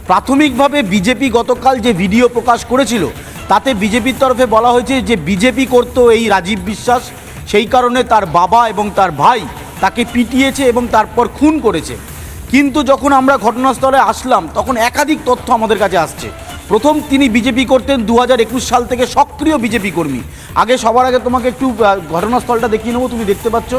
প্রাথমিকভাবে বিজেপি গতকাল যে ভিডিও প্রকাশ করেছিল তাতে বিজেপির তরফে বলা হয়েছে যে বিজেপি করতো এই রাজীব বিশ্বাস, সেই কারণে তার বাবা এবং তার ভাই তাকে পিটিয়েছে এবং তারপর খুন করেছে। কিন্তু যখন আমরা ঘটনাস্থলে আসলাম তখন একাধিক তথ্য আমাদের কাছে আসছে। প্রথম, তিনি বিজেপি করতেন 2021 সাল থেকে, সক্রিয় বিজেপি কর্মী। সবার আগে তোমাকে একটু ঘটনাস্থলটা দেখিয়ে নেবো। তুমি দেখতে পাচ্ছ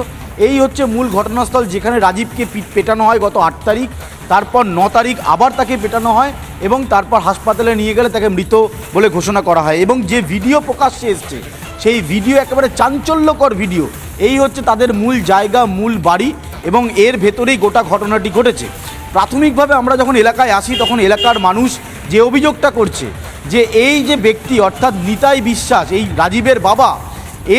এই হচ্ছে মূল ঘটনাস্থল, যেখানে রাজীবকে পেটানো হয় গত 8 তারিখ। তারপর 9 তারিখ আবার তাকে পেটানো হয় এবং তারপর হাসপাতালে নিয়ে গেলে তাকে মৃত বলে ঘোষণা করা হয়। এবং যে ভিডিও প্রকাশ্যে এসছে সেই ভিডিও একেবারে চাঞ্চল্যকর ভিডিও। এই হচ্ছে তাদের মূল জায়গা, মূল বাড়ি, এবং এর ভেতরেই গোটা ঘটনাটি ঘটেছে। প্রাথমিকভাবে আমরা যখন এলাকায় আসি তখন এলাকার মানুষ যে অভিযোগটা করছে যে এই যে ব্যক্তি অর্থাৎ নিতাই বিশ্বাস, এই রাজীবের বাবা,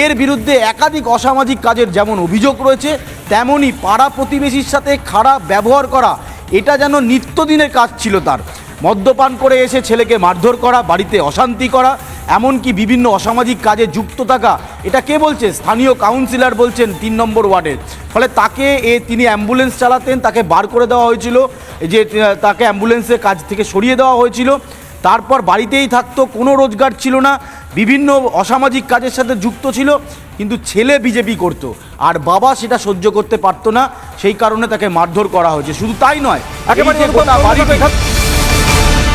এর বিরুদ্ধে একাধিক অসামাজিক কাজের যেমন অভিযোগ রয়েছে, তেমনই পাড়া প্রতিবেশীর সাথে খারাপ ব্যবহার করা, এটা যেন নিত্যদিনের কাজ ছিল তার। মদ্যপান করে এসে ছেলেকে মারধর করা, বাড়িতে অশান্তি করা, এমনকি বিভিন্ন অসামাজিক কাজে যুক্ত থাকা। এটা কে বলছে? স্থানীয় কাউন্সিলর বলছেন 3 নম্বর ওয়ার্ডের। ফলে তাকে তিনি অ্যাম্বুলেন্স চালাতেন, তাকে বার করে দেওয়া হয়েছিল, যে তাকে অ্যাম্বুলেন্সের কাজ থেকে সরিয়ে দেওয়া হয়েছিল। তারপর বাড়িতেই থাকতো, কোনো রোজগার ছিল না, বিভিন্ন অসামাজিক কাজের সাথে যুক্ত ছিল। কিন্তু ছেলে বিজেপি করতো আর বাবা সেটা সহ্য করতে পারতো না, সেই কারণে তাকে মারধর করা হয়েছে। শুধু তাই নয়, একেবারে গোটা বাড়ি